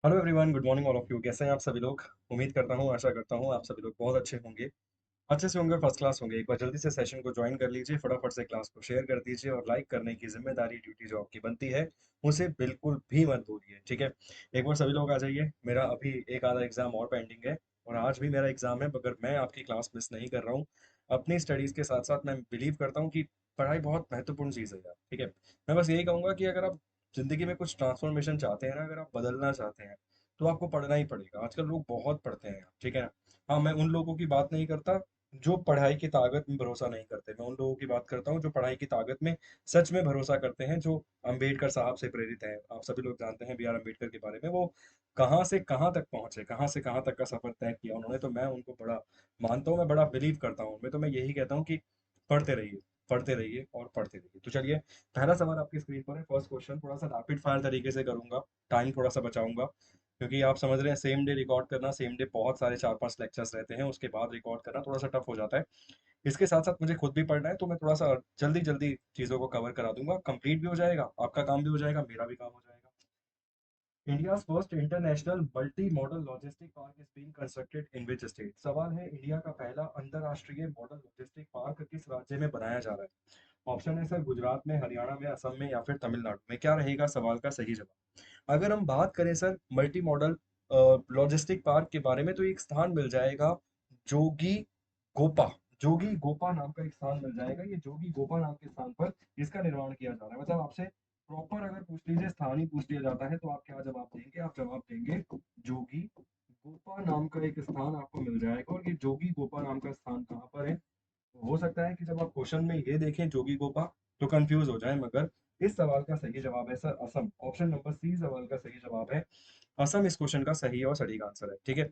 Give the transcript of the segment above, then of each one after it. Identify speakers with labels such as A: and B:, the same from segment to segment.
A: Hello everyone, good morning all of you. कैसे हैं आप सभी लोग? उम्मीद करता हूँ, आशा करता हूँ आप सभी लोग बहुत अच्छे होंगे, अच्छे से होंगे, फर्स्ट क्लास होंगे। एक बार जल्दी से सेशन को ज्वाइन कर लीजिए, फटाफट से क्लास को शेयर कर दीजिए और लाइक करने की जिम्मेदारी ड्यूटी जो आपकी बनती है उसे बिल्कुल भी मत भूलिए, ठीक है। एक बार सभी लोग आ जाइए। मेरा अभी एक आधा एग्जाम और पेंडिंग है और आज भी मेरा एग्जाम है, मगर मैं आपकी क्लास मिस नहीं कर रहा हूँ। अपनी स्टडीज के साथ साथ मैं बिलीव करता हूँ कि पढ़ाई बहुत महत्वपूर्ण चीज़ है यार, ठीक है। मैं बस यही कहूंगा कि अगर आप जिंदगी में कुछ ट्रांसफॉर्मेशन चाहते हैं ना, अगर आप बदलना चाहते हैं तो आपको पढ़ना ही पड़ेगा। आजकल लोग बहुत पढ़ते हैं यार, ठीक है ना। हाँ, मैं उन लोगों की बात नहीं करता जो पढ़ाई की ताकत में भरोसा नहीं करते। मैं उन लोगों की बात करता हूँ जो पढ़ाई की ताकत में सच में भरोसा करते हैं, जो अंबेडकर साहब से प्रेरित हैं। आप सभी लोग जानते हैं बी आर अम्बेडकर के बारे में। वो कहाँ से कहाँ तक पहुंचे, कहाँ से कहाँ तक का सफर तय किया उन्होंने। तो मैं उनको बड़ा मानता हूँ, मैं बड़ा बिलीव करता हूँ उनमें। तो मैं यही कहता हूँ कि पढ़ते रहिए, पढ़ते रहिए और पढ़ते रहिए। तो चलिए, पहला सवाल आपकी स्क्रीन पर है। फर्स्ट क्वेश्चन थोड़ा सा रैपिड फायर तरीके से करूंगा, टाइम थोड़ा सा बचाऊंगा, क्योंकि आप समझ रहे हैं सेम डे रिकॉर्ड करना, सेम डे बहुत सारे 4-5 लेक्चर्स रहते हैं, उसके बाद रिकॉर्ड करना थोड़ा सा टफ हो जाता है। इसके साथ साथ मुझे खुद भी पढ़ना है, तो मैं थोड़ा सा जल्दी जल्दी चीज़ों को कवर करा दूंगा। कंप्लीट भी हो जाएगा, आपका काम भी हो जाएगा, मेरा भी काम हो जाएगा। India first international multi modal logistic park is being constructed in which state. सवाल है, इंडिया का पहला अंतरराष्ट्रीय मॉडल लॉजिस्टिक पार्क किस राज्य में बनाया जा रहा है? ऑप्शन है सर गुजरात में, हरियाणा में, असम में या फिर तमिलनाडु में। क्या रहेगा सवाल का सही जवाब? अगर हम बात करें sir multi modal logistic park के बारे में, तो एक स्थान मिल जाएगा जोगी गोपा। जोगी गोपा नाम का एक स्थान मिल जाएगा। ये जोगी गोपा नाम के स्थान पर इसका निर्माण किया जा रहा है। मतलब आपसे प्रॉपर अगर पूछ लीजिए, स्थान ही पूछ लिया जाता है, तो आप क्या जवाब देंगे? आप जवाब देंगे जोगी गोपा नाम का एक स्थान आपको मिल जाएगा। और ये जोगी गोपा नाम का स्थान कहाँ पर है? हो सकता है कि जब आप क्वेश्चन में ये देखें जोगी गोपा तो कंफ्यूज हो जाए, मगर इस सवाल का सही जवाब है sir Assam. Option number C सवाल का सही जवाब है। असम इस क्वेश्चन का सही और सटीक आंसर है, ठीक है।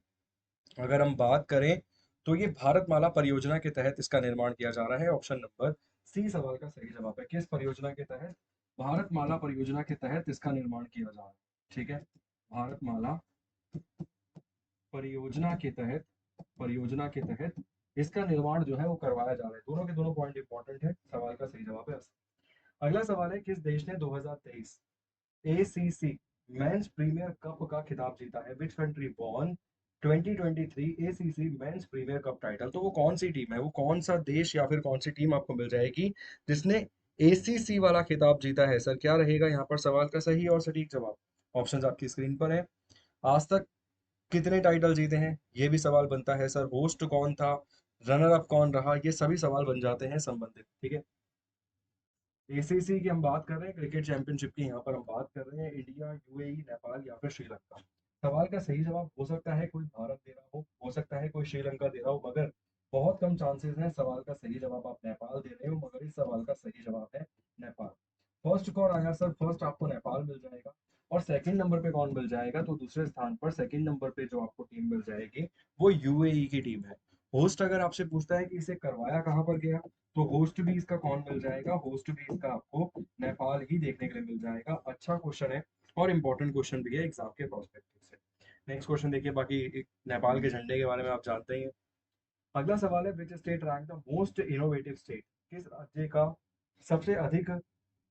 A: अगर हम बात करें तो ये भारतमाला परियोजना के तहत इसका निर्माण किया जा रहा है। ऑप्शन नंबर सी सवाल का सही जवाब है। किस परियोजना के तहत? भारतमाला परियोजना के तहत इसका निर्माण किया जा रहा है, ठीक है। भारतमाला परियोजना के तहत, परियोजना के तहत इसका निर्माण जो है वो करवाया जा रहा है। दोनों के दोनों पॉइंट इंपॉर्टेंट है। सवाल का सही जवाब है असम। अगला सवाल है, किस देश ने 2023 एसीसी मेंस प्रीमियर कप का खिताब जीता है? Which country won 2023 ACC men's premier cup title? तो वो कौन सी टीम है, वो कौन सा देश या फिर कौन सी टीम आपको मिल जाएगी जिसने एसीसी वाला खिताब जीता है? सर क्या रहेगा यहाँ पर सवाल का सही और सटीक जवाब? ऑप्शंस आपकी स्क्रीन पर है। आज तक कितने टाइटल जीते हैं, ये भी सवाल बनता है सर। होस्ट कौन था, रनर अप कौन रहा, ये सभी सवाल बन जाते हैं संबंधित, ठीक है। एसीसी की हम बात कर रहे हैं, क्रिकेट चैंपियनशिप की यहाँ पर हम बात कर रहे हैं। इंडिया, यूएई, नेपाल या फिर श्रीलंका? सवाल का सही जवाब हो सकता है कोई भारत दे रहा हो सकता है कोई श्रीलंका दे रहा हो, मगर बहुत कम चांसेस हैं सवाल का सही जवाब आप नेपाल दे रहे हो, मगर इस सवाल का सही जवाब है नेपाल। फर्स्ट कौन आया सर? फर्स्ट आपको नेपाल मिल जाएगा। और सेकंड नंबर पे कौन मिल जाएगा? तो दूसरे स्थान पर सेकंड नंबर पे जो आपको टीम मिल जाएगी वो यूएई की टीम है। होस्ट अगर आपसे पूछता है कि इसे करवाया कहाँ पर गया, तो होस्ट भी इसका कौन मिल जाएगा? होस्ट भी इसका आपको नेपाल ही देखने के लिए मिल जाएगा। अच्छा क्वेश्चन है और इम्पोर्टेंट क्वेश्चन भी है एग्जाम के प्रोस्पेक्टिव से। नेक्स्ट क्वेश्चन देखिए। बाकी नेपाल के झंडे के बारे में आप जानते ही हैं। अगला सवाल है, which state rank the most innovative state? किस राज्य का सबसे अधिक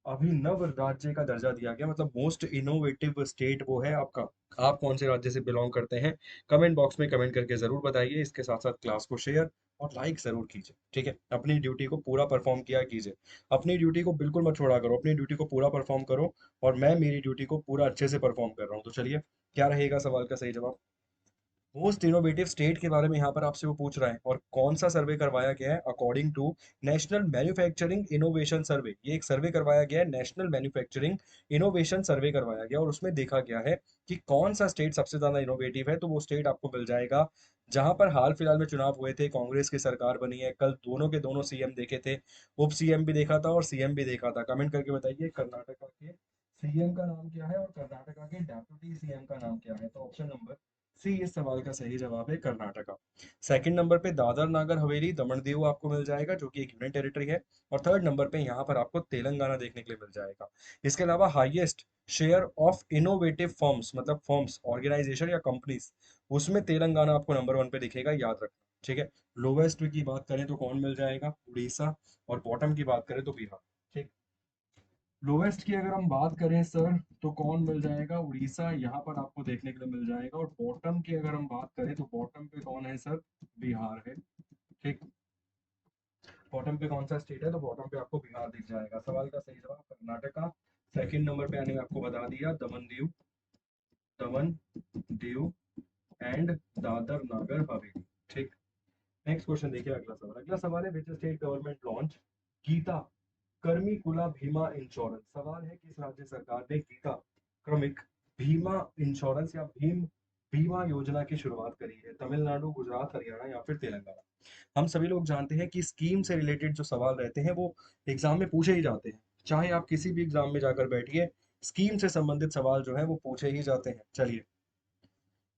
A: अभिनव राज्य का दर्जा दिया गया? मतलब मोस्ट इनोवेटिव स्टेट वो है आपका। आप कौन से राज्य से बिलोंग करते हैं? कमेंट बॉक्स में कमेंट करके जरूर बताइए। इसके साथ साथ क्लास को शेयर और लाइक जरूर कीजिए, ठीक है। अपनी ड्यूटी को पूरा परफॉर्म किया कीजिए। अपनी ड्यूटी को बिल्कुल मत छोड़ा करो, अपनी ड्यूटी को पूरा परफॉर्म करो। और मैं मेरी ड्यूटी को पूरा अच्छे से परफॉर्म कर रहा हूँ। तो चलिए, क्या रहेगा सवाल का सही जवाब? मोस्ट इनोवेटिव स्टेट के बारे में यहाँ पर आपसे वो पूछ रहा है, और कौन सा सर्वे करवाया गया है? According to national manufacturing innovation survey. ये एक सर्वे करवाया गया है, नेशनल मैन्युफैक्चरिंग इनोवेशन सर्वे करवाया गया, और उसमें देखा गया है कि कौन सा स्टेट सबसे ज्यादा इनोवेटिव है। तो वो स्टेट आपको मिल जाएगा जहां पर हाल फिलहाल में चुनाव हुए थे, कांग्रेस की सरकार बनी है। कल दोनों के दोनों सीएम देखे थे, उप सीएम भी देखा था और सीएम भी देखा था। कमेंट करके बताइए कर्नाटका के सीएम का नाम क्या है और कर्नाटका के डेप्यूटी सीएम का नाम क्या है? तो ऑप्शन नंबर सी इस सवाल का सही जवाब है कर्नाटका। सेकंड नंबर पे दादर नागर हवेली दमन दीव आपको मिल जाएगा, जो कि एक यूनियन टेरिटरी है। और थर्ड नंबर पे यहाँ पर आपको तेलंगाना देखने के लिए मिल जाएगा। इसके अलावा highest share of innovative firms, मतलब फर्म्स, ऑर्गेनाइजेशन या कंपनीज, उसमें तेलंगाना आपको नंबर 1 पे दिखेगा, याद रखना, ठीक है। लोवेस्ट की बात करें तो कौन मिल जाएगा? उड़ीसा। और बॉटम की बात करें तो बिहार, ठीक। लोवेस्ट की अगर हम बात करें सर तो कौन मिल जाएगा, उड़ीसा यहाँ पर आपको देखने के लिए मिल जाएगा। और बॉटम की अगर हम बात करें तो बॉटम पे कौन है सर, बिहार है। ठीक, बॉटम पे कौन सा स्टेट है, तो बॉटम पे आपको बिहार दिख जाएगा। सवाल का सही जवाब कर्नाटका। सेकंड नंबर पे मैंने आपको बता दिया दमन दीव, दमन दीव एंड दादर नागर हवेली। ठीक, नेक्स्ट क्वेश्चन देखिए। अगला सवाल, अगला सवाल है विच स्टेट गवर्नमेंट लॉन्च गीता कर्मिकुला भीमा इंश्योरेंस। सवाल है किस राज्य सरकार ने गीता क्रमिक भीमा इंश्योरेंस या भीम बीमा योजना की शुरुआत करी है, तमिलनाडु, गुजरात, हरियाणा या फिर तेलंगाना। हम सभी लोग जानते हैं कि स्कीम से रिलेटेड जो सवाल रहते हैं वो एग्जाम में पूछे ही जाते हैं। चाहे आप किसी भी एग्जाम में जाकर बैठिए, स्कीम से संबंधित सवाल जो है वो पूछे ही जाते हैं। चलिए,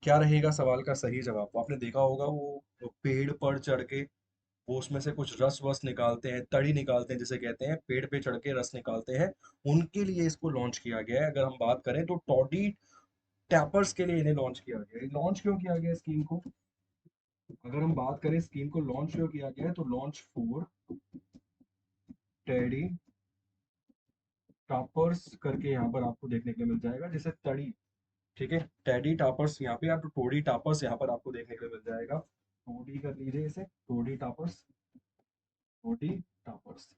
A: क्या रहेगा सवाल का सही जवाब। वो आपने देखा होगा, वो पेड़ पर चढ़ के वो उसमें से कुछ रस वस निकालते हैं, तड़ी निकालते हैं जिसे कहते हैं, पेड़ पे चढ़ के रस निकालते हैं। उनके लिए इसको लॉन्च किया गया है। अगर हम बात करें तो टॉडी टैपर्स के लिए इन्हें लॉन्च किया गया है। लॉन्च क्यों किया गया स्कीम को, अगर हम बात करें स्कीम को लॉन्च क्यों किया गया है, तो लॉन्च फॉर टेडी टॉपर्स करके यहाँ पर आपको देखने के लिए मिल जाएगा, जैसे तड़ी। ठीक है, टेडी टॉपर्स यहाँ पे, आप टोडी टॉपर्स यहाँ पर आपको देखने के लिए मिल जाएगा। टोडी कर लीजिए इसे, टोडी टॉपर्स, टोडी टॉपर्स।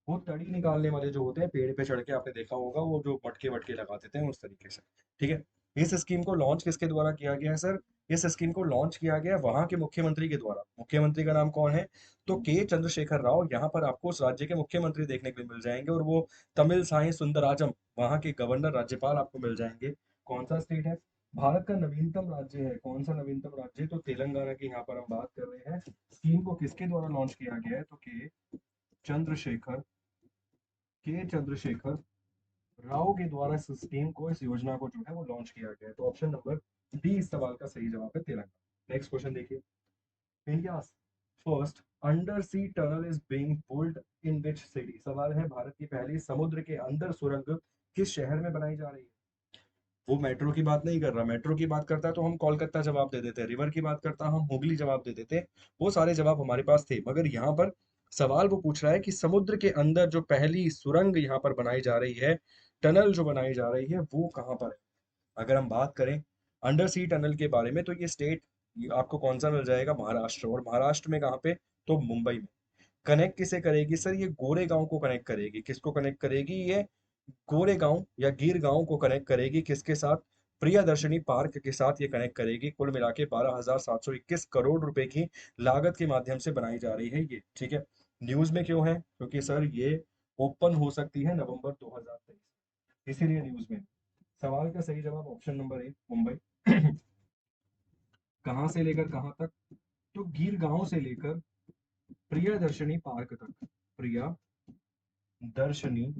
A: वो तड़ी निकालने वाले जो होते हैं, पेड़ पे चढ़ के आपने देखा होगा, वो जो मटके वटके लगा देते हैं उस तरीके से। ठीक है, इस स्कीम को लॉन्च किसके द्वारा किया गया है सर, इस स्कीम को लॉन्च किया गया वहां के मुख्यमंत्री के द्वारा। मुख्यमंत्री का नाम कौन है, तो के चंद्रशेखर राव। यहाँ पर आपको उस राज्य के मुख्यमंत्री देखने के लिए मिल जाएंगे, और वो तमिल साई सुंदराजम वहां के गवर्नर राज्यपाल आपको मिल जाएंगे। कौन सा स्टेट है, भारत का नवीनतम राज्य है, कौन सा नवीनतम राज्य, तो तेलंगाना की यहाँ पर हम बात कर रहे हैं। स्कीम को किसके द्वारा लॉन्च किया गया है, तो के चंद्रशेखर, के चंद्रशेखर राव के द्वारा इस स्कीम को, इस योजना को जो है वो लॉन्च किया गया है। तो ऑप्शन नंबर डी इस सवाल का सही जवाब है, तेलंगाना। नेक्स्ट क्वेश्चन देखिए। India first under sea tunnel is being built in which city. सवाल है भारत की पहली समुद्र के अंदर सुरंग किस शहर में बनाई जा रही है। वो मेट्रो की बात नहीं कर रहा, मेट्रो की बात करता तो हम कोलकाता जवाब दे देते, रिवर की बात करता हम हुगली जवाब दे देते, वो सारे जवाब हमारे पास थे। मगर यहाँ पर सवाल वो पूछ रहा है कि समुद्र के अंदर जो पहली सुरंग यहाँ पर बनाई जा रही है, टनल जो बनाई जा रही है, वो कहाँ पर है। अगर हम बात करें अंडर सी टनल के बारे में, तो ये स्टेट आपको कौन सा मिल जाएगा, महाराष्ट्र। और महाराष्ट्र में कहाँ पे, तो मुंबई में। कनेक्ट किसे करेगी सर, ये गोरेगांव को कनेक्ट करेगी। किसको कनेक्ट करेगी, ये गोरेगांव या गिर गांव को कनेक्ट करेगी। किसके साथ, प्रियदर्शनी पार्क के साथ ये कनेक्ट करेगी। कुल मिला के 12,721 करोड़ रुपए की लागत के माध्यम से बनाई जा रही है ये। ठीक है, न्यूज में क्यों है, क्योंकि सर ये ओपन हो सकती है नवंबर 2023, इसीलिए न्यूज में। सवाल का सही जवाब ऑप्शन नंबर ए, मुंबई। कहां से लेकर कहां तक, तो गिर गांव से लेकर प्रियदर्शनी पार्क तक। प्रिया दर्शनी,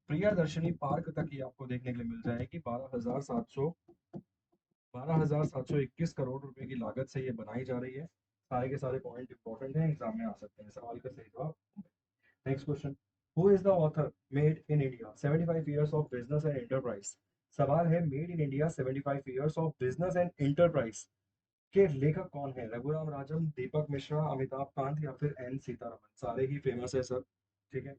A: प्रियदर्शनी पार्क तक ही आपको देखने के लिए मिल जाएगी। 12,721 करोड़ रुपए की लागत से ये बनाई जा रही है। सारे के सारे पॉइंट इंपॉर्टेंट है, एग्जाम में आ सकते हैं। सवाल का सही जवाब। Next question, who is the author made in India 75 years of business and enterprise. सवाल है made in India 75 years of business and enterprise के लेखक कौन है, रघुराम राजन, दीपक मिश्रा, अमिताभ कांत या फिर एन सीतारमन। सारे ही फेमस है सर। ठीक है,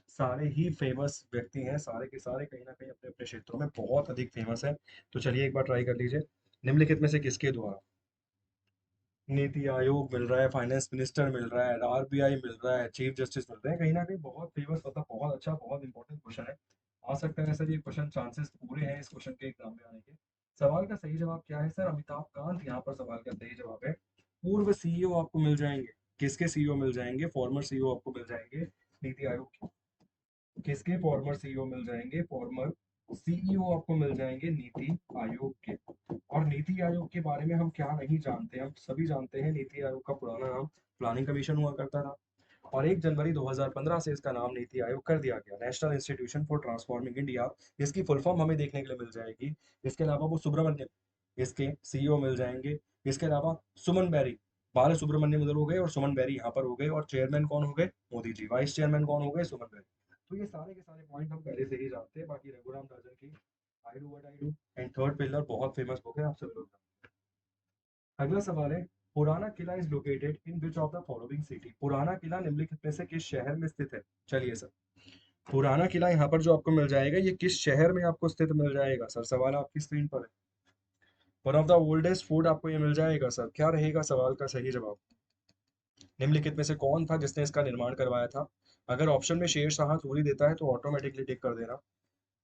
A: सारे ही फेमस व्यक्ति हैं, सारे के सारे कहीं ना कहीं अपने अपने क्षेत्रों में बहुत अधिक फेमस है। तो चलिए एक बार ट्राई कर लीजिए, निम्नलिखित में से किसके द्वारा नीति आयोग मिल रहा है, फाइनेंस मिनिस्टर मिल रहा है, आरबीआई मिल रहा है, चीफ जस्टिस मिल रहे हैं, कहीं ना कहीं बहुत फेमस, मतलब बहुत अच्छा, बहुत इंपॉर्टेंट क्वेश्चन है। आ सकता है सर ये क्वेश्चन, चांसेस पूरे हैं इस क्वेश्चन के एग्जाम में आने के। सवाल का सही जवाब क्या है सर, अमिताभ कांत यहाँ पर सवाल का सही जवाब है। पूर्व सीईओ आपको मिल जाएंगे, किसके सीईओ मिल जाएंगे, फॉर्मर सीईओ आपको मिल जाएंगे नीति आयोग के। किसके फॉर्मर सीईओ मिल जाएंगे, फॉर्मर सीईओ आपको मिल जाएंगे नीति आयोग के। और नीति आयोग के बारे में हम क्या नहीं जानते, हम सभी जानते हैं नीति आयोग का पुराना नाम प्लानिंग कमीशन हुआ करता था, और 1 जनवरी 2015 से इसका नाम नीति आयोग कर दिया गया, national institution for transforming India. इसकी फुल फॉर्म हमें देखने के लिए मिल जाएगी। इसके अलावा वो सुब्रमण्यम इसके सीईओ मिल जाएंगे। इसके अलावा सुमन बैरी, बाला सुब्रमण्यम उधर हो गए और सुमन बैरी यहाँ पर हो गए, और चेयरमैन कौन हो गए, मोदी जी। वाइस चेयरमैन कौन हो गए, सुमन बैरी। तो ये सारे के सारे पॉइंट हम पहले से ही जानते हैं। बाकी रघुराम राजन की I do what I do and third pillar बहुत फेमस बुक है, आप सभी लोग जानते हैं। अगला सवाल है, Purana Qila is located in which of the following city. Purana Qila निम्नलिखित में से किस शहर में स्थित है। चलिए सर, पुराना किला यहाँ पर जो आपको मिल जाएगा, ये किस शहर में आपको स्थित मिल जाएगा सर? सवाल आपकी स्क्रीन पर है। One of the oldest food आपको ये मिल जाएगा सर। क्या रहेगा सवाल का सही जवाब? निम्नलिखित में से कौन था जिसने इसका निर्माण करवाया था? अगर ऑप्शन में शेर शाह सूरी देता है तो ऑटोमेटिकली टिक कर देना।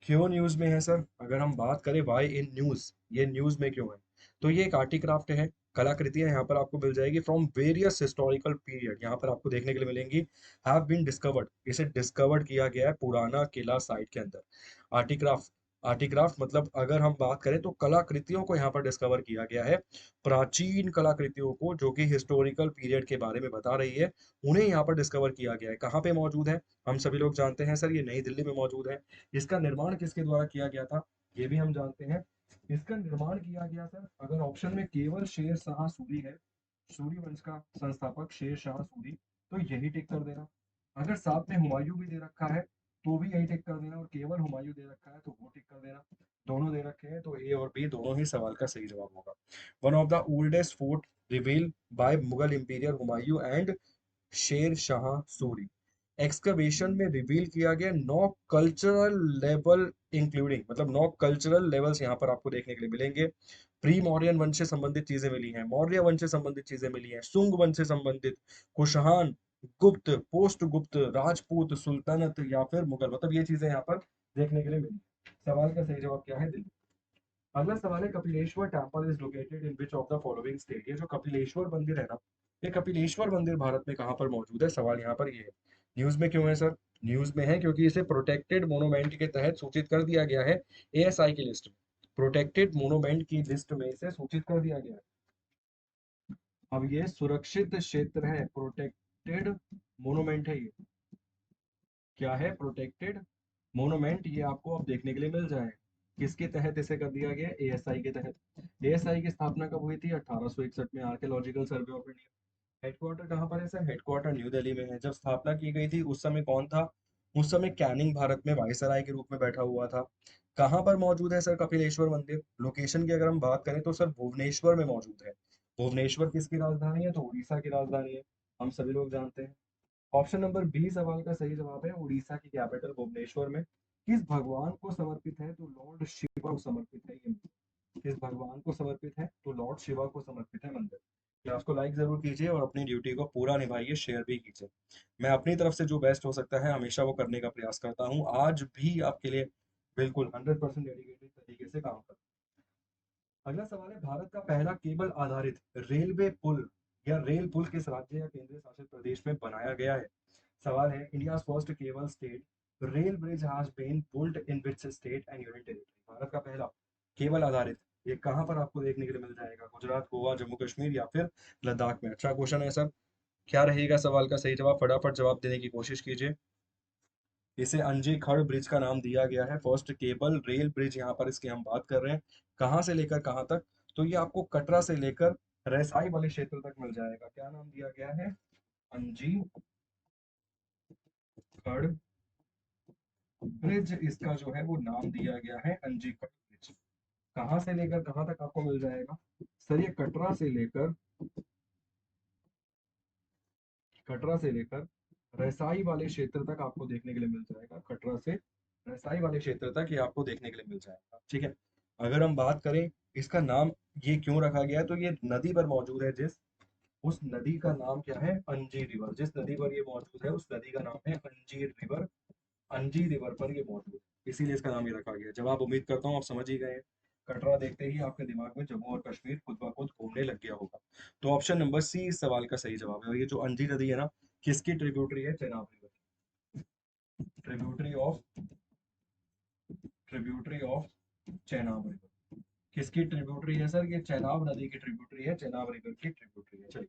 A: क्यों न्यूज में है सर? अगर हम बात करें वाई इन न्यूज, ये न्यूज में क्यों है, तो ये एक आर्टिक्राफ्ट है। कलाकृतियां यहाँ पर आपको मिल जाएगी फ्रॉम वेरियस हिस्टोरिकल पीरियड, यहाँ पर आपको देखने के लिए मिलेंगी। हैव बीन डिस्कवर्ड, इसे डिस्कवर्ड किया गया है पुराना किला साइट के अंदर। आर्टिक्राफ्ट, आर्टिक्राफ्ट मतलब अगर हम बात करें तो कलाकृतियों को यहाँ पर डिस्कवर किया गया है। प्राचीन कलाकृतियों को जो कि हिस्टोरिकल पीरियड के बारे में बता रही है, उन्हें यहाँ पर डिस्कवर किया गया है। कहाँ पे मौजूद है? हम सभी लोग जानते हैं सर, ये नई दिल्ली में मौजूद है। इसका निर्माण किसके द्वारा किया गया था, ये भी हम जानते हैं। इसका निर्माण किया गया सर, अगर ऑप्शन में केवल शेर शाह सूरी है, सूरी वंश का संस्थापक शेर शाह सूरी, तो यही टिक कर देना। अगर साथ में हुमायूं भी दे रखा है तो भी यही टिक कर देना, और केवल हुमायूं दे रखा है तो वो टिक कर देना। दोनों दे रखे हैं तो ए और बी दोनों ही सवाल का सही जवाब होगा। One of the oldest fort reveal by Mughal imperial Humayun and Sher Shah Suri. Excavation में रिवील किया गया 9 कल्चरल लेवल इंक्लूडिंग, मतलब 9 कल्चरल लेवल्स यहाँ पर आपको देखने के लिए मिलेंगे। प्री मौर्यन वंश से संबंधित चीजें मिली हैं, मौर्य वंश से संबंधित चीजें मिली हैं, सुंग वंश से संबंधित, कुषाण, गुप्त, पोस्ट गुप्त, राजपूत, सुल्तनत या फिर मुगल, मतलब ये चीजें यहाँ पर देखने के लिए मिली। सवाल का सही जवाब क्या है? दिल्ली। अगला सवाल है, Kapileshwar temple is located in which of the following state. ये जो कपिलेश्वर मंदिर है ना, ये कपिलेश्वर मंदिर भारत में कहाँ पर मौजूद है? सवाल यहाँ पर ये है। न्यूज में क्यों है सर? न्यूज में है क्योंकि इसे प्रोटेक्टेड मोनूमेंट के तहत सूचित कर दिया गया है एएसआई की लिस्ट में। प्रोटेक्टेड मोनूमेंट की लिस्ट में इसे सूचित कर दिया गया है। अब ये सुरक्षित क्षेत्र है, प्रोटेक्टेड मोनूमेंट है ये। क्या है? Protected monument. ये आपको अब देखने के लिए मिल जाए। किसके तहत इसे कर दिया गया? एएसआई के तहत। एएसआई की स्थापना कब हुई थी? 1861 में, archaeological survey of India. Headquarter कहाँ पर है सर? हेडक्वार्टर न्यू दिल्ली में है। जब स्थापना की गई थी उस समय कौन था? उस समय कैनिंग भारत में वायसराय के रूप में बैठा हुआ था। कहाँ पर मौजूद है सर कपिलेश्वर मंदिर? लोकेशन की अगर हम बात करें तो सर भुवनेश्वर में मौजूद है। भुवनेश्वर किसकी राजधानी है? तो उड़ीसा की राजधानी है, हम सभी लोग जानते हैं। ऑप्शन नंबर बी सवाल का सही जवाब है, उड़ीसा की कैपिटल भुवनेश्वर में। किस भगवान को समर्पित है? तो लॉर्ड शिवा को समर्पित है ये। किस भगवान को समर्पित है? तो लॉर्ड शिवा को समर्पित है मंदिर। क्लास को लाइक जरूर कीजिए और अपनी ड्यूटी को पूरा निभाइए, शेयर भी कीजिए। मैं अपनी तरफ से जो बेस्ट हो सकता है हमेशा वो करने का प्रयास करता हूँ, आज भी आपके लिए बिल्कुल 100% डेडिकेटेड तरीके से काम करता हूँ। अगला सवाल है, भारत का पहला केबल आधारित रेलवे पुल या रेल पुल किस राज्य या केंद्र शासित प्रदेश में बनाया गया है? सवाल है, India first cable stayed rail bridge has been built in which state and union territory. Bharat का पहला केबल आधारित, ये कहाँ पर आपको देखने के लिए मिल जाएगा? गुजरात, गोवा, जम्मू कश्मीर या फिर लद्दाख में? अच्छा क्वेश्चन है सर। क्या रहेगा सवाल का सही जवाब? फटाफट जवाब देने की कोशिश कीजिए। इसे अंजी खड़ ब्रिज का नाम दिया गया है, फर्स्ट केबल रेल ब्रिज यहाँ पर इसकी हम बात कर रहे हैं। कहाँ से लेकर कहाँ तक? तो ये आपको कटरा से लेकर रसाई वाले क्षेत्र तक मिल जाएगा। क्या नाम दिया गया है? अंजी खड़ ब्रिज, इसका जो है वो नाम दिया गया है अंजी खड़ ब्रिज। कहाँ से लेकर कहाँ तक आपको मिल जाएगा सर? ये कटरा से लेकर रसाई वाले क्षेत्र तक आपको देखने के लिए मिल जाएगा। कटरा से रसाई वाले क्षेत्र तक ये आपको देखने के लिए मिल जाएगा, ठीक है। अगर हम बात करें इसका नाम ये क्यों रखा गया है, तो ये नदी पर मौजूद है, जिस उस नदी का नाम क्या है? अंजी रिवर। जिस नदी पर ये मौजूद है उस नदी का नाम है अंजीर रिवर। अंजी रिवर पर ये मौजूद है, इसीलिए इसका नाम ये रखा गया है। जवाब उम्मीद करता हूँ आप समझ ही गए हैं। कटरा देखते ही आपके दिमाग में जम्मू और कश्मीर खुद ब खुद घूमने लग गया होगा। तो ऑप्शन नंबर सी इस सवाल का सही जवाब है। और ये जो अंजी नदी है ना, किसकी ट्रिब्यूटरी है? Chenab river. Tributary of tributary of Chenab river. किसकी ट्रिब्यूटरी है सर? ये चेनाब नदी की ट्रिब्यूटरी है, चेनाब रिवर की ट्रिब्यूटरी है। चलिए,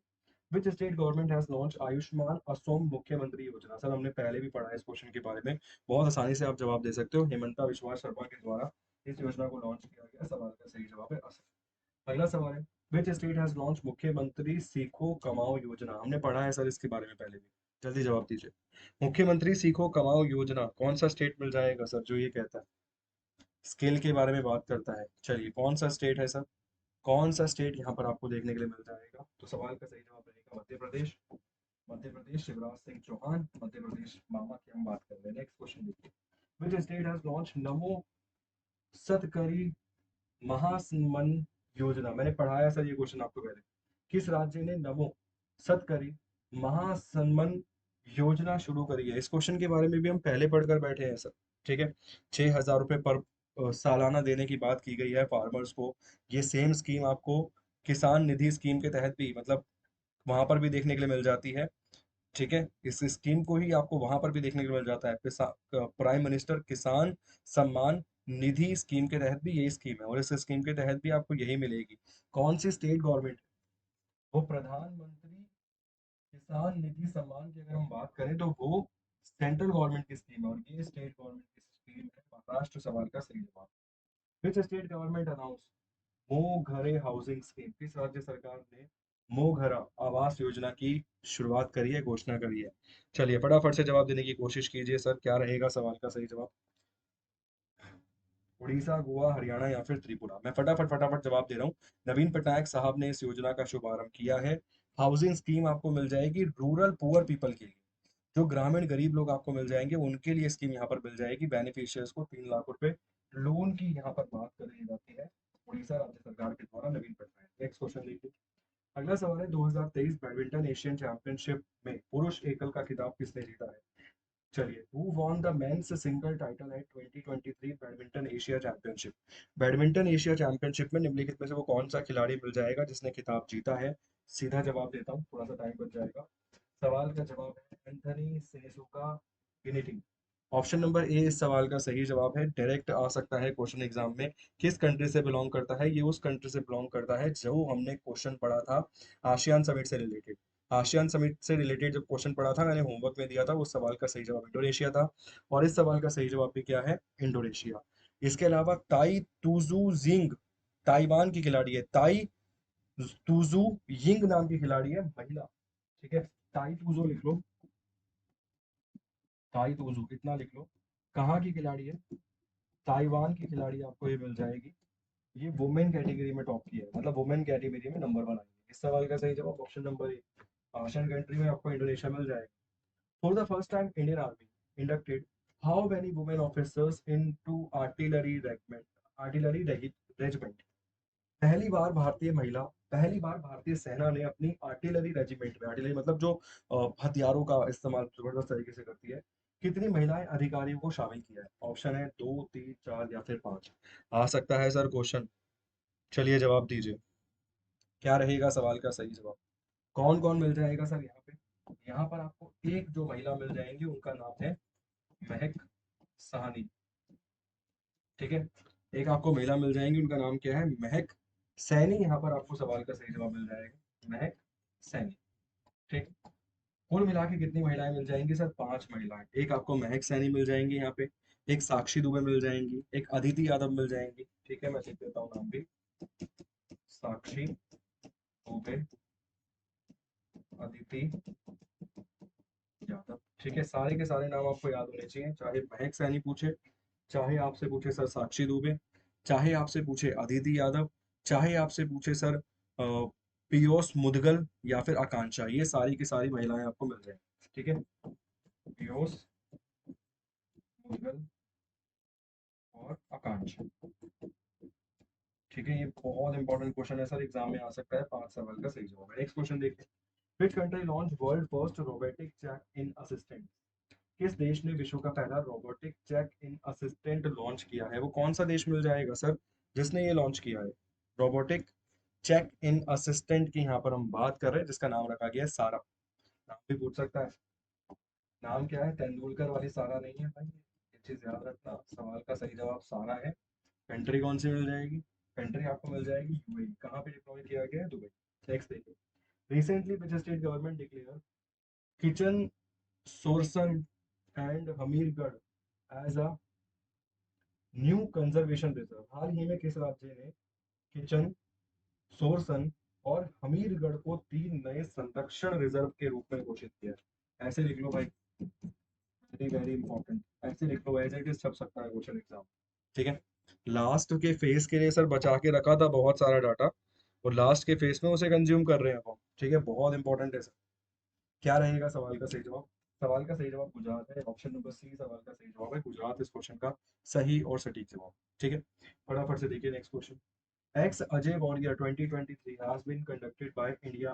A: विच state government has launch Ayushman Asom मुख्यमंत्री योजना? सर हमने पहले भी पढ़ा है इस क्वेश्चन के बारे में, बहुत आसानी से आप जवाब दे सकते हो। हेमंता विश्वा शर्मा के द्वारा इस योजना को लॉन्च किया गया। सवाल का सही जवाब है असम। अगला सवाल है, विच स्टेट हैज लॉन्च मुख्यमंत्री सीखो कमाओ योजना? हमने पढ़ा है सर इसके बारे में पहले भी, जल्दी जवाब दीजिए। मुख्यमंत्री सीखो कमाओ योजना कौन सा स्टेट मिल जाएगा सर जो ये कहता है, स्किल के बारे में बात करता है? चलिए कौन सा स्टेट है सर? कौन सा स्टेट यहाँ पर आपको देखने के लिए मिल जाएगा? तो सवाल का सही जवाब रहेगा मध्य प्रदेश। मध्य प्रदेश शिवराज सिंह चौहान, मध्य प्रदेश मामा की हम बात कर रहे हैं। नेक्स्ट क्वेश्चन देखिए, विच स्टेट हैज लॉन्च नमो सतकरी महासन्मन योजना। मैंने पढ़ाया सर ये क्वेश्चन आपको पहले। किस राज्य ने नमो सतकरी महासन्मन योजना शुरू करी है? इस क्वेश्चन के बारे में भी हम पहले पढ़कर बैठे हैं सर। ठीक है, 6,000 रुपये पर सालाना देने की बात की गई है फार्मर्स को। ये सेम स्कीम आपको किसान निधि स्कीम के तहत भी, मतलब वहां पर भी देखने के लिए मिल जाती है। ठीक है, इस स्कीम को ही आपको वहां पर भी देखने को मिल जाता है। प्राइम मिनिस्टर किसान सम्मान निधि स्कीम के तहत भी यही स्कीम है, और इस स्कीम के तहत भी आपको यही मिलेगी। कौन सी स्टेट गवर्नमेंट? वो प्रधानमंत्री किसान निधि सम्मान की अगर हम बात करें तो वो सेंट्रल गवर्नमेंट की स्कीम है, और ये स्टेट गवर्नमेंट की स्कीम है महाराष्ट्र। सवाल का सही जवाब। Which state government announce Moghare housing scheme. किस राज्य सरकार ने मोघरा आवास योजना की शुरुआत करी है, घोषणा करी है? चलिए फटाफट से जवाब देने की कोशिश कीजिए सर, क्या रहेगा सवाल का सही जवाब? उड़ीसा, गोवा, हरियाणा या फिर त्रिपुरा? मैं फटाफट फटाफट जवाब दे रहा हूँ। नवीन पटनायक साहब ने इस योजना का शुभारंभ किया है। हाउसिंग स्कीम आपको मिल जाएगी रूरल पुअर पीपल के लिए। जो ग्रामीण गरीब लोग आपको मिल जाएंगे उनके लिए स्कीम यहाँ पर मिल जाएगी। बेनिफिशियर्स को 3 लाख रुपए लोन की यहाँ पर बात करी जाती है उड़ीसा राज्य सरकार के द्वारा। नवीन पटनायक। नेक्स्ट क्वेश्चन देखिए, अगला सवाल है 2023 बैडमिंटन एशियन चैंपियनशिप में पुरुष एकल का खिताब किसने जीता है? चलिए, who won the men's single title at 2023 badminton Asia championship? Badminton Asia championship में निम्नलिखित में से वो कौन सा खिलाड़ी मिल जाएगा जिसने खिताब जीता है? सीधा जवाब देता हूँ, थोड़ा सा टाइम बच जाएगा। सवाल का जवाब है एंथनी सेनेसुका गिनिटी। ऑप्शन नंबर ए इस सवाल का सही जवाब है। डायरेक्ट आ सकता है क्वेश्चन एग्जाम में। किस कंट्री से बिलोंग करता है? ये उस कंट्री से बिलोंग करता है जो हमने क्वेश्चन पढ़ा था आसियान समिट से रिलेटेड। आसियान समिट से रिलेटेड जब क्वेश्चन पढ़ा था, मैंने होमवर्क में दिया था, उस सवाल का सही जवाब इंडोनेशिया था। और इस सवाल का सही जवाब भी क्या है? इंडोनेशिया। इसके अलावा ताई तुजू जिंग ताइवान की खिलाड़ी है। ताई तुजू यिंग नाम की खिलाड़ी है, महिला। ठीक है, ताई तुजू लिख लो, ताई तुजू इतना लिख लो। कहाँ की खिलाड़ी है? ताइवान की खिलाड़ी आपको ये मिल जाएगी। ये वुमेन कैटेगरी में टॉप की है, मतलब वुमेन कैटेगरी में नंबर 1 आई है। इस सवाल का सही जवाब ऑप्शन नंबर ए। आसियान कंट्री में आपको इंडोनेशिया मिल जाएगा। For the first time Indian army inducted how many women officers into artillery regiment? Artillery regiment. पहली बार भारतीय सेना ने अपनी आर्टिलरी रेजिमेंट में, आर्टिलरी मतलब जो हथियारों का इस्तेमाल जबरदस्त तरीके से करती है, कितनी महिलाएं अधिकारियों को शामिल किया है? ऑप्शन है 2, 3, 4 या फिर 5। आ सकता है सर क्वेश्चन। चलिए जवाब दीजिए, क्या रहेगा सवाल का सही जवाब? कौन कौन मिल जाएगा सर यहाँ पे? यहाँ पर आपको एक जो महिला मिल जाएंगी उनका नाम है महक साहनी। ठीक है, एक आपको महिला मिल जाएंगी, उनका नाम क्या है? महक सैनी। यहाँ पर आपको सवाल का सही जवाब मिल जाएगा, महक सैनी। ठीक, कुल मिला के कितनी महिलाएं मिल जाएंगी सर? 5 महिलाएं। एक आपको महक सैनी मिल जाएंगी यहाँ पे, एक साक्षी दुबे मिल जाएंगी, एक अदिति यादव मिल जाएंगी। ठीक है, मैं लिख देता हूँ नाम भी, साक्षी दुबे, अदिति यादव। ठीक है, सारे के सारे नाम आपको याद होने चाहिए, चाहे महक सैनी पूछे, चाहे आपसे पूछे सर साक्षी दुबे, चाहे आपसे पूछे अदिति यादव, चाहे आपसे पूछे सर पीयूष मुदगल या फिर आकांक्षा। ये सारी की सारी महिलाएं आपको मिल जाएंगी। ठीक है, पीयूष मुदगल और आकांक्षा। ठीक है, ये बहुत इंपॉर्टेंट क्वेश्चन है सर, एग्जाम में आ सकता है। 5 सवाल का सही जवाब है। नेक्स्ट क्वेश्चन देखिए, which country launch world first robotic check in assistant? किस देश ने विश्व का पहला robotic check in assistant launch किया है? वो कौन सा देश मिल जाएगा सर जिसने ये लॉन्च किया है? रोबोटिक चेक इन असिस्टेंट की यहाँ पर हम बात कर रहे हैं, जिसका नाम रखा गया है सारा। नाम भी पूछ सकता है। नाम क्या है? तेंदुलकर वाली सारा नहीं है भाई, ये चीज याद रखना। सवाल का सही जवाब सारा है। कंट्री कौन सी मिल जाएगी? कंट्री आपको मिल जाएगी यूएई। कहाँ पे डिप्लॉय किया गया है? दुबई। नेक्स्ट देखिए, recently which state government declare Khichan Sorsan and Hamirgarh as a new conservation reserve? हाल ही में किस राज्य ने किचन सोरसन और हमीरगढ़ को 3 नए संरक्षण रिजर्व के रूप में घोषित किया है? ऐसे लिख लो भाई, वेरी वेरी इंपॉर्टेंट। ऐसे लिख लो, एज इट इज छप सकता है क्वेश्चन एग्जाम। ठीक है, लास्ट के फेस के लिए सर बचा के रखा था बहुत सारा डाटा, और लास्ट के फेस में उसे कंज्यूम कर रहे हैं हम। ठीक है, बहुत इंपॉर्टेंट है सर। क्या रहेगा सवाल का सही जवाब? सवाल का सही जवाब गुजरात है। ऑप्शन नंबर सी सवाल का सही जवाब है। गुजरात इस क्वेश्चन का सही और सटीक जवाब। ठीक है, फटाफट से देखिए next question. Ex Ajay warrior 2023 has been conducted by India.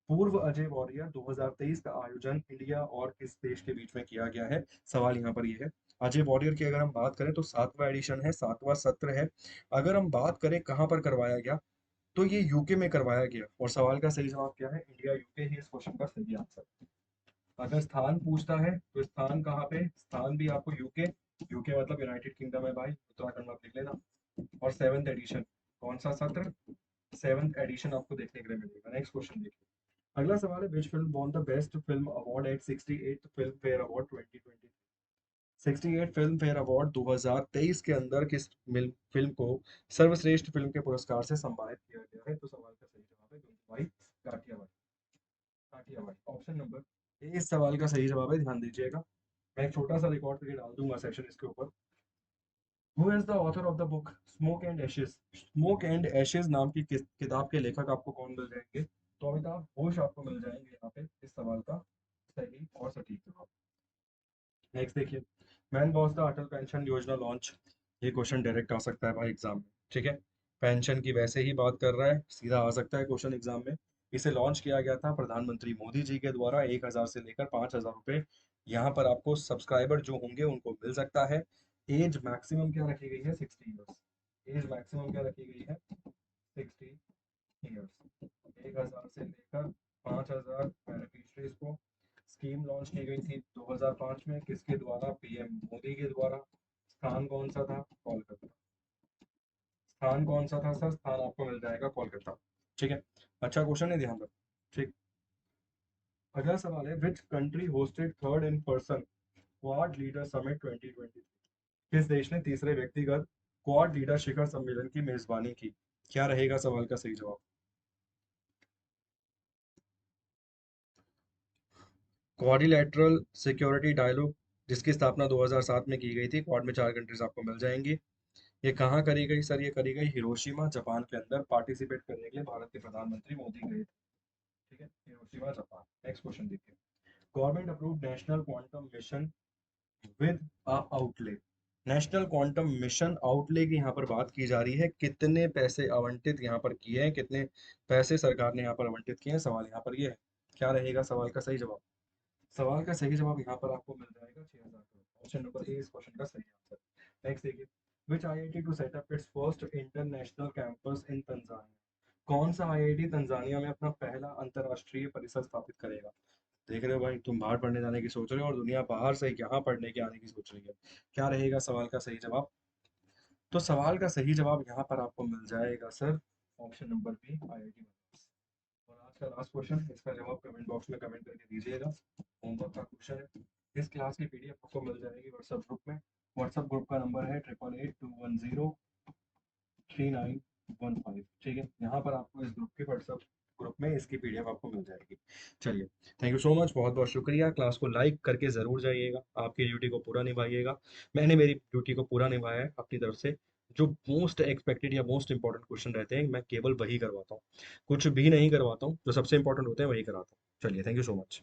A: पूर्व अजय वॉरियर 2023 का आयोजन इंडिया और किस देश के बीच में किया गया है? सवाल यहाँ पर ये है। अजय वॉरियर की अगर हम बात करें तो 7वां एडिशन है, 7वां सत्र है। अगर हम बात करें कहाँ पर करवाया गया, तो ये यूके में करवाया गया। और सवाल का सही जवाब क्या है? इंडिया यूके ही इस क्वेश्चन का सही आंसर। अगर स्थान पूछता है तो स्थान कहाँ पे? स्थान भी आपको यूके। यूके मतलब यूनाइटेड किंगडम है भाई, उत्तराखंड में लिख लेना। और सेवंथ एडिशन, कौन सा सत्र? सेवंथ एडिशन आपको देखने के लिए मिलेगा। नेक्स्ट क्वेश्चन देखिए। अगला सवाल है, which film won the best film award eight 68th film fair award 2020? 68 film fair award 2023 के अंदर किस फिल्म को सर्वश्रेष्ठ फिल्म के पुरस्कार से सम्मानित किया गया है? तो सवाल का सही जवाब है भाई Kathiawar. Kathiawar option number A इस सवाल का सही जवाब है। ध्यान दीजिएगा, मैं एक छोटा सा रिकॉर्ड करके डाल दूंगा सेशन इसके ऊपर। Who is the author of the book smoke and Ashes? Smoke and Ashes नाम की किताब के लेखक आपको कौन मिल जाएंगे? तो अमिताभ घोष आपको मिल जाएंगे यहाँ पे इस सवाल का सही और सटीक जवाब। नेक्स्ट देखिए। Man was the Atal pension योजना लॉन्च? ये क्वेश्चन डायरेक्ट आ सकता है भाई एग्जाम में। ठीक है, पेंशन की वैसे ही बात कर रहा है, सीधा आ सकता है क्वेश्चन एग्जाम में। इसे लॉन्च किया गया था प्रधानमंत्री मोदी जी के द्वारा। 1,000 से लेकर 5,000 रुपये यहाँ पर आपको सब्सक्राइबर जो होंगे उनको मिल सकता है। एज मैक्सिमम क्या रखी गई है? 60 ईयर्स। एज मैक्सिमम क्या रखी गई है? 60 ईयर्स। 1,000 से लेकर 5,000 बेनिफिशरीज को स्कीम लॉन्च की गई थी 2005 में। किसके द्वारा? पीएम मोदी के द्वारा। स्थान कौन सा था? कोलकाता। स्थान कौन सा था सर? स्थान आपको मिल जाएगा कोलकाता। ठीक है, अच्छा क्वेश्चन है, ध्यान रखो। ठीक, अगला सवाल है, which country hosted third in person quad leader summit 2020? किस देश ने तीसरे व्यक्तिगत क्वाड लीडर शिखर सम्मेलन की मेजबानी की? क्या रहेगा सवाल का सही जवाब? क्वाड्रिलैटरल सिक्योरिटी डायलॉग, जिसकी स्थापना 2007 में की गई थी। क्वाड में 4 कंट्रीज आपको मिल जाएंगी। ये कहाँ करी गई सर? ये करी गई हिरोशिमा जापान के अंदर। पार्टिसिपेट करने के लिए भारत के प्रधानमंत्री मोदी गए थे। ठीक है, हिरोशिमा जापान। नेक्स्ट क्वेश्चन देखिए। Government approved national quantum mission with a outlay. National quantum mission outlay की यहाँ पर बात की जा रही है। कितने पैसे आवंटित यहाँ पर किए हैं? कितने पैसे सरकार ने यहाँ पर आवंटित किए हैं? सवाल यहाँ पर ये है। क्या रहेगा सवाल का सही जवाब? सवाल का सही जवाब यहाँ पर आपको मिल जाएगा 6,000 करोड़। ऑप्शन नंबर ए इस क्वेश्चन का सही आंसर। नेक्स्ट देखिए। Which IIT to set up its first international campus in Tanzania? कौन सा आईआईटी तंजानिया में अपना पहला अंतरराष्ट्रीय परिसर स्थापित करेगा? देख रहे हो भाई, तुम बाहर पढ़ने जाने की सोच रहे हो और दुनिया बाहर से यहाँ पढ़ने के आने की सोच रही है। क्या रहेगा सवाल का सही जवाब? तो सवाल का सही जवाब यहाँ पर आपको मिल जाएगा sir option number B IIT Madras. और आज का लास्ट क्वेश्चन, इसका जवाब कमेंट बॉक्स में कमेंट करके दीजिएगा। होमवर्क का क्वेश्चन है। इस क्लास की पीडीएफ आपको मिल जाएगी व्हाट्सएप ग्रुप में। व्हाट्सएप ग्रुप का नंबर है 8882103915। ठीक है, यहाँ पर आपको इस ग्रुप के व्हाट्सएप ग्रुप में इसकी पीडीएफ आपको मिल जाएगी। चलिए, थैंक यू सो मच, बहुत बहुत शुक्रिया। क्लास को लाइक करके ज़रूर जाइएगा, आपकी ड्यूटी को पूरा निभाइएगा। मैंने मेरी ड्यूटी को पूरा निभाया है अपनी तरफ से। जो मोस्ट एक्सपेक्टेड या मोस्ट इंपॉर्टेंट क्वेश्चन रहते हैं मैं केवल वही करवाता हूँ, कुछ भी नहीं करवाता हूँ। जो सबसे इंपॉर्टेंट होते हैं वही कराता हूँ। चलिए, थैंक यू सो मच।